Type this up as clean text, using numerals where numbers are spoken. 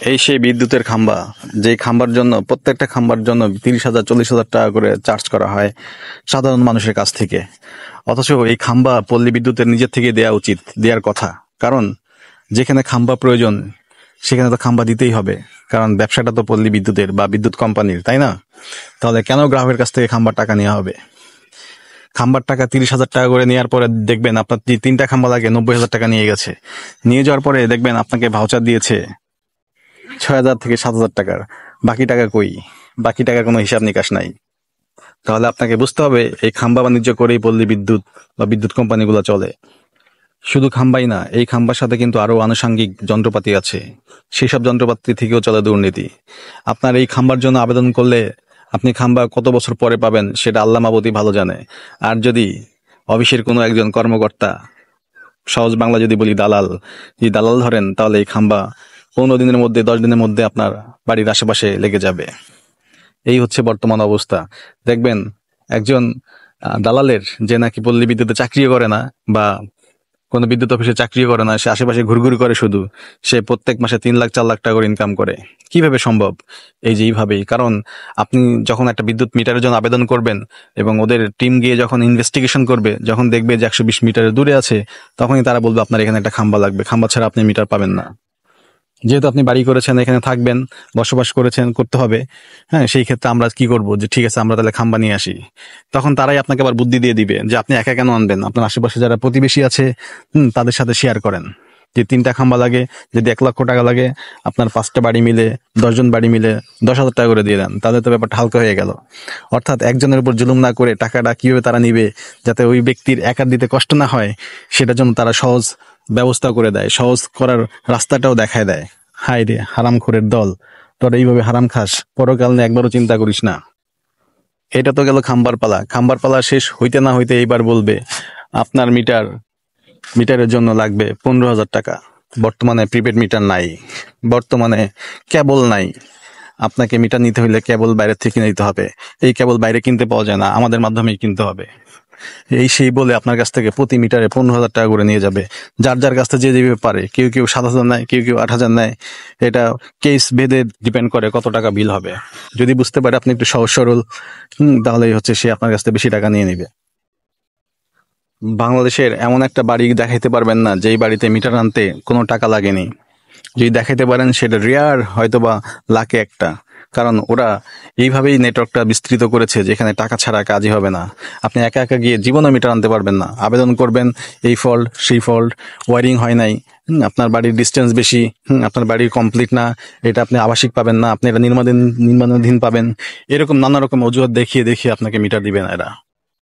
এই সেই বিদ্যুতের খাম্বা, যেই খাম্বার জন্য প্রত্যেকটা খাম্বার জন্য 30,000 40,000 টাকা করে চার্জ করা হয় সাধারণ মানুষের কাছ থেকে। অথচ এই খাম্বা পল্লী বিদ্যুতের নিজের থেকে দেয়া উচিত, দেওয়ার কথা। কারণ যেখানে খাম্বা প্রয়োজন সেখানে তো খাম্বা দিতেই হবে, কারণ ব্যবসাটা তো পল্লী বিদ্যুতের বা বিদ্যুৎ কোম্পানির, তাই না? তাহলে কেন গ্রাহকের কাছ থেকে খাম্বার টাকা নেওয়া হবে? খাম্বার টাকা 30,000 টাকা করে নেওয়ার পরে দেখবেন আপনার 3টা খাম্বা লাগে 90,000 টাকা নিয়ে গেছে। নিয়ে যাওয়ার পরে দেখবেন আপনাকে ভাউচার দিয়েছে 6,000 থেকে 7,000 টাকার। বাকি টাকা কই? বাকি টাকার কোনো হিসাব নিকাশ নাই। তাহলে আপনাকে বুঝতে হবে এই খাম্বা বাণিজ্য করেই পল্লী বিদ্যুৎ বা বিদ্যুৎ কোম্পানিগুলো চলে। শুধু খাম্বাই না, এই খাম্বার সাথে কিন্তু আরো আনুষঙ্গিক যন্ত্রপাতি আছে, সেই সব যন্ত্রপাতি থেকেও চলে দুর্নীতি। আপনার এই খাম্বার জন্য আবেদন করলে আপনি খাম্বা কত বছর পরে পাবেন সেটা আল্লাহ মাবুদই ভালো জানে। আর যদি অফিসের কোনো একজন কর্মকর্তা, সহজ বাংলা যদি বলি দালাল, যদি দালাল ধরেন, তাহলে এই খাম্বা 15 দিনের মধ্যে 10 দিনের মধ্যে আপনার বাড়ির আশেপাশে লেগে যাবে। এই হচ্ছে বর্তমান অবস্থা। দেখবেন একজন দালালের, যে নাকি পল্লী বিদ্যুতে চাকরিও করে না বা কোনো বিদ্যুৎ অফিসে চাকরিও করে না, সে আশেপাশে ঘুরঘুর করে শুধু, সে প্রত্যেক মাসে 3 লাখ 4 লাখ টাকা করে ইনকাম করে। কিভাবে সম্ভব? এই যে এইভাবেই। কারণ আপনি যখন একটা বিদ্যুৎ মিটারের জন্য আবেদন করবেন এবং ওদের টিম গিয়ে যখন ইনভেস্টিগেশন করবে, যখন দেখবে যে 120 মিটারের দূরে আছে, তখনই তারা বলবে আপনার এখানে একটা খাম্বা লাগবে, খাম্বা ছাড়া আপনি মিটার পাবেন না। যেহেতু আপনি বাড়ি করেছেন, এখানে থাকবেন, বসবাস করেছেন, করতে হবে, হ্যাঁ, সেই ক্ষেত্রে আমরা কি করব, যে ঠিক আছে আমরা তাহলে খাম্বা নিয়ে আসি। তখন তারাই আপনাকে আবার বুদ্ধি দিয়ে দিবে যে আপনি একা কেন আনবেন, আপনার আশেপাশে যারা প্রতিবেশী আছে তাদের সাথে শেয়ার করেন। যে 3টা খাম্বা লাগে, যদি 1 লক্ষ টাকা লাগে, আপনার 5টা বাড়ি মিলে, 10 জন বাড়ি মিলে 10,000 টাকা করে দিয়ে দেন, তাহলে তো ব্যাপারটা হালকা হয়ে গেল। অর্থাৎ একজনের উপর জুলুম না করে টাকাটা কিভাবে তারা নিবে, যাতে ওই ব্যক্তির একার দিতে কষ্ট না হয়, সেটার জন্য তারা সহজ ব্যবস্থা করে দেয়, সহজ করার রাস্তাটাও দেখায় দেয়। হায় রে হারামখোরের দল, তোরা এইভাবে হারাম খাস, পরকাল নিয়ে একবারও চিন্তা করিস না। এটা তো গেল খাম্বার পালা। খাম্বার পালা শেষ হইতে না হইতে এইবার বলবে আপনার মিটারের জন্য লাগবে 15,000 টাকা। বর্তমানে প্রিপেড মিটার নাই, বর্তমানে কেবল নাই। আপনাকে মিটার নিতে হইলে কেবল বাইরে থেকে নিতে হবে। এই কেবল বাইরে কিনতে পাওয়া যায় না, আমাদের মাধ্যমেই কিনতে হবে। এই সেই বলে আপনার কাছ থেকে প্রতি মিটারে 15,000 টাকা করে নিয়ে যাবে। যার যার কাছ থেকে যে যেভাবে পারে, কেউ 7,000 নেয়, কেউ 8,000 নেয়। এটা কেস ভেদে ডিপেন্ড করে কত টাকা বিল হবে। যদি বুঝতে পারে আপনি একটু সহজ সরল, তাহলেই হচ্ছে সে আপনার কাছ থেকে বেশি টাকা নিয়ে নিবে। বাংলাদেশের এমন একটা বাড়ি দেখাইতে পারবেন না যেই বাড়িতে মিটার আনতে কোনো টাকা লাগেনি। যদি দেখাইতে পারেন সেটা রেয়ার, হয়তোবা লাখে একটা। কারণ ওরা এইভাবেই নেটওয়ার্কটা বিস্তৃত করেছে যেখানে টাকা ছাড়া কাজই হবে না। আপনি একা একা গিয়ে জীবনে মিটার আনতে পারবেন না। আবেদন করবেন, এই ফল্ট সেই ফল্ট, ওয়ারিং হয় নাই, আপনার বাড়ির ডিস্টেন্স বেশি, আপনার বাড়ির কমপ্লিট না, এটা আপনি আবাসিক পাবেন না, আপনি এটা নির্মাণাধীন পাবেন। এরকম নানা রকম অজুহাত দেখিয়ে আপনাকে মিটার দিবে না এরা।